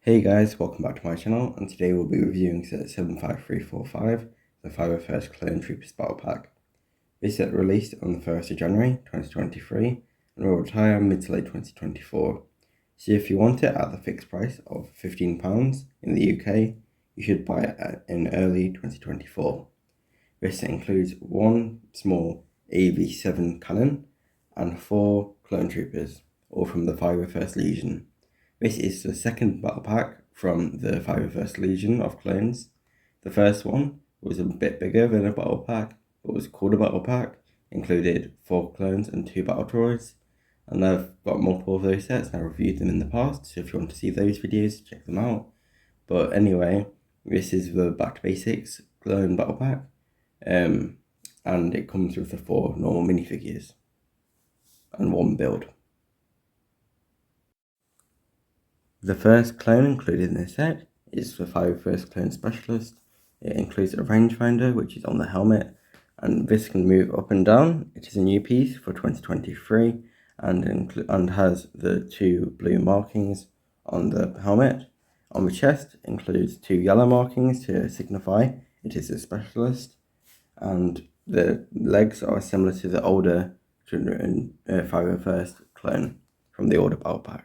Hey guys, welcome back to my channel, and today we'll be reviewing set 75345, the 501st Clone Troopers Battle Pack. This set released on the 1st of January 2023 and will retire mid to late 2024. So if you want it at the fixed price of £15 in the UK, you should buy it in early 2024. This set includes one small AV7 cannon and 4 Clone Troopers, all from the 501st Legion. This is the second battle pack from the 501st Legion of clones. The first one was a bit bigger than a battle pack, but was called a battle pack, included 4 clones and 2 battle droids, and I've got multiple of those sets and I've reviewed them in the past, so if you want to see those videos, check them out. But anyway, this is the Back to Basics clone battle pack, and it comes with the 4 normal minifigures and 1 build. The first clone included in this set is the 501st Clone Specialist. It includes a rangefinder, which is on the helmet, and this can move up and down. It is a new piece for 2023 and has the 2 blue markings on the helmet. On the chest includes 2 yellow markings to signify it is a specialist, and the legs are similar to the older 501st clone from the older battle pack.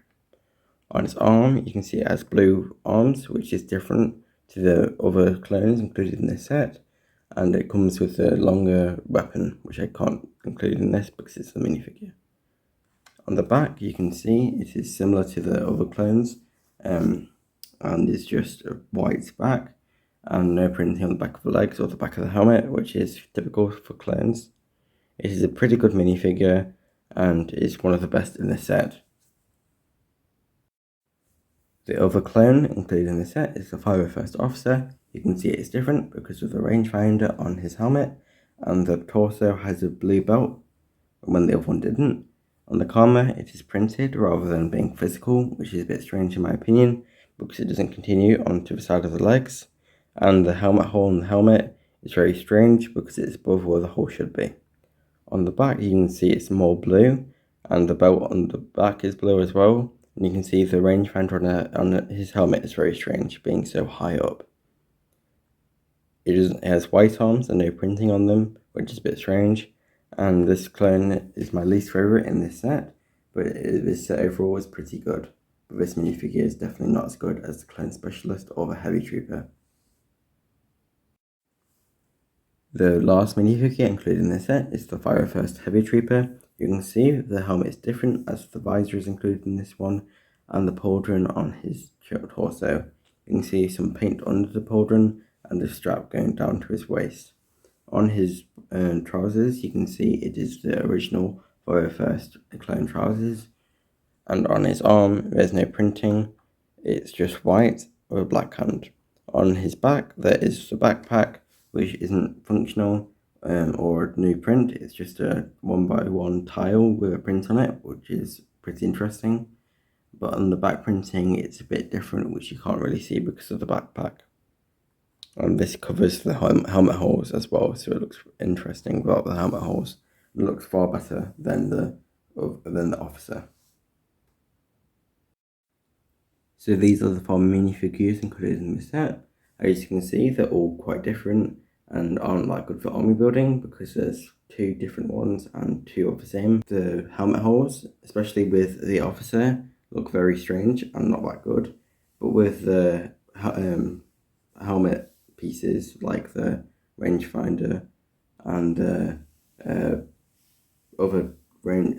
On its arm, you can see it has blue arms, which is different to the other clones included in this set, and it comes with a longer weapon, which I can't include in this because it's a minifigure. On the back, you can see it is similar to the other clones, and it's just a white back, and no printing on the back of the legs or the back of the helmet, which is typical for clones. It is a pretty good minifigure, and it's one of the best in this set. The other clone included in the set is the 501st Officer. You can see it's different because of the rangefinder on his helmet, and the torso has a blue belt when the other one didn't. On the armor, it is printed rather than being physical, which is a bit strange in my opinion, because it doesn't continue onto the side of the legs, and the helmet hole in the helmet is very strange because it's above where the hole should be. On the back, you can see it's more blue, and the belt on the back is blue as well. And you can see the rangefinder on his helmet is very strange, being so high up. It has white arms and no printing on them, which is a bit strange. And this clone is my least favourite in this set, but this set overall is pretty good. But this minifigure is definitely not as good as the Clone Specialist or the Heavy Trooper. The last minifigure included in this set is the 501st Heavy Trooper. You can see the helmet is different as the visor is included in this one, and the pauldron on his torso. You can see some paint under the pauldron and the strap going down to his waist. On his trousers, you can see it is the original 501st clone trousers, and on his arm there's no printing, it's just white with a black hand. On his back there is the backpack, which isn't functional or a new print, it's just a 1x1 tile with a print on it, which is pretty interesting. But on the back printing it's a bit different, which you can't really see because of the backpack. And this covers the helmet holes as well, so it looks interesting without the helmet holes. It looks far better than the officer. So these are the 4 minifigures included in the set. As you can see, they're all quite different and aren't that good for army building because there's 2 different ones and 2 of the same. The helmet holes, especially with the officer, look very strange and not that good. But with the helmet pieces like the rangefinder and other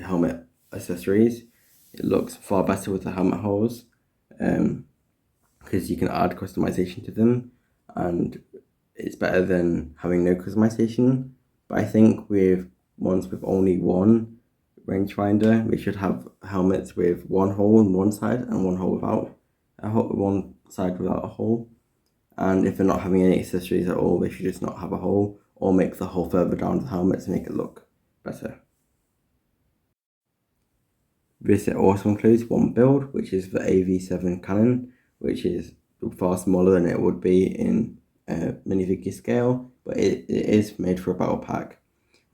helmet accessories, it looks far better with the helmet holes because you can add customization to them, and it's better than having no customization. But I think with ones with only 1 rangefinder, we should have helmets with 1 hole on one side and 1 hole without a hole, 1 side without a hole. And if they're not having any accessories at all, they should just not have a hole, or make the hole further down the helmet to make it look better. This set also includes 1 build, which is the AV7 cannon, which is far smaller than it would be in minifigure scale, but it is made for a battle pack.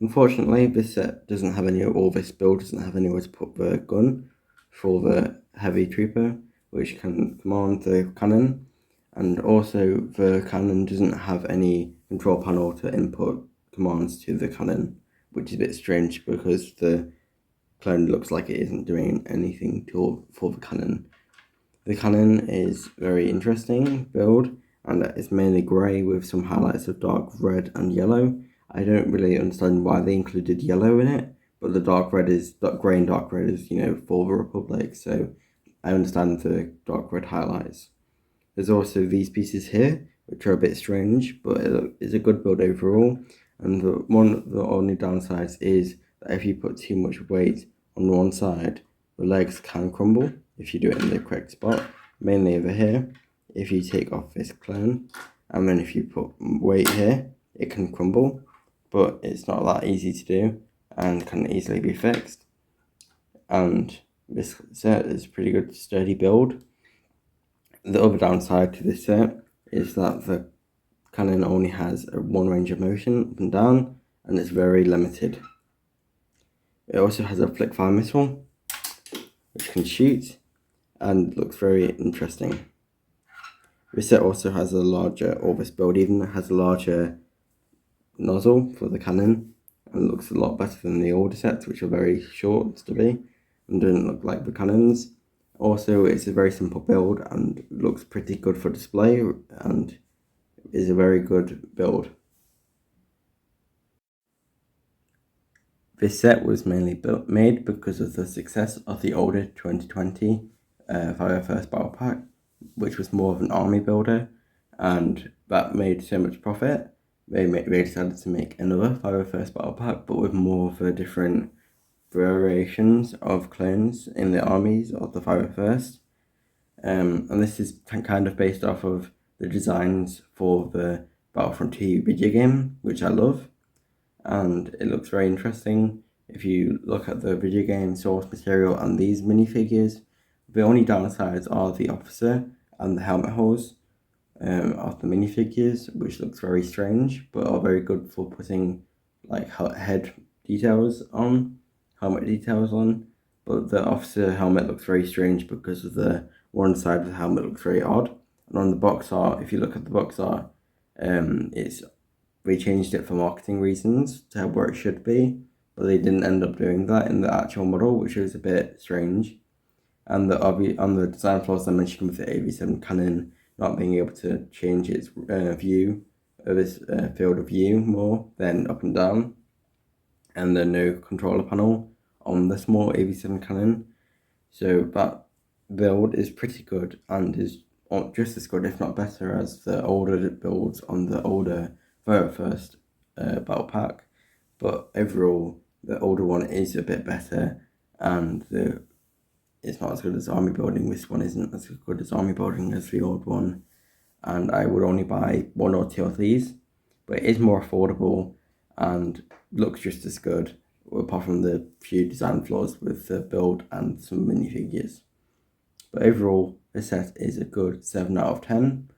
Unfortunately, this set doesn't have this build doesn't have anywhere to put the gun for the Heavy Trooper, which can command the cannon, and also the cannon doesn't have any control panel to input commands to the cannon, which is a bit strange because the clone looks like it isn't doing anything for the cannon. The cannon is very interesting build, and it's mainly grey with some highlights of dark red and yellow. I don't really understand why they included yellow in it, but the grey and dark red is, for the Republic, so I understand the dark red highlights. There's also these pieces here, which are a bit strange, but it's a good build overall. And one of the only downsides is that if you put too much weight on one side, the legs can crumble if you do it in the correct spot, mainly over here. If you take off this clone, and then if you put weight here, it can crumble, but it's not that easy to do and can easily be fixed. And this set is a pretty good sturdy build. The other downside to this set is that the cannon only has one range of motion up and down, and it's very limited. It also has a flick fire missile, which can shoot, and looks very interesting. This set also has a larger, or this build even has a larger nozzle for the cannon, and looks a lot better than the older sets, which are very short and stubby, and don't look like the cannons. Also, it's a very simple build and looks pretty good for display and is a very good build. This set was mainly made because of the success of the older 2020 Fire First Battle Pack, which was more of an army builder, and that made so much profit. They decided to make another Fire First Battle Pack, but with more of the different variations of clones in the armies of the Fire First. And this is kind of based off of the designs for the Battlefront 2 video game, which I love, and it looks very interesting. If you look at the video game source material and these minifigures, the only downsides are the officer and the helmet holes of the minifigures, which looks very strange, but are very good for putting like head details on, helmet details on. But the officer helmet looks very strange because of the one side of the helmet looks very odd. And on the box art, if you look at the box art, they changed it for marketing reasons to where it should be, but they didn't end up doing that in the actual model, which was a bit strange. And on the design flaws I mentioned with the AV7 cannon not being able to change its view of its field of view more than up and down, and the no controller panel on the small AV7 cannon. So that build is pretty good and is just as good, if not better, as the older builds on the older Fire First battle pack. But overall, the older one is a bit better, and it's not as good as army building. This one isn't as good as army building as the old one, and I would only buy one or two of these, but it is more affordable and looks just as good, apart from the few design flaws with the build and some minifigures. But overall, this set is a good 7 out of 10,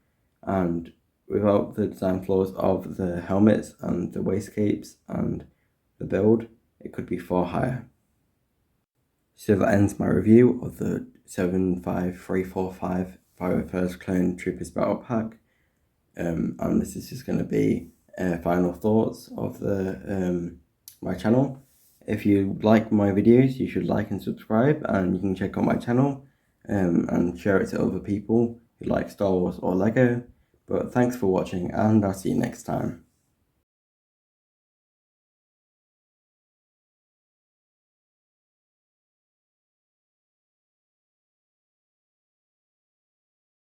and without the design flaws of the helmets and the wastegapes and the build, it could be far higher. So that ends my review of the 75345 Fire First Clone Troopers Battle Pack, and this is just going to be final thoughts of the my channel. If you like my videos, you should like and subscribe, and you can check out my channel and share it to other people who like Star Wars or Lego. But thanks for watching, and I'll see you next time.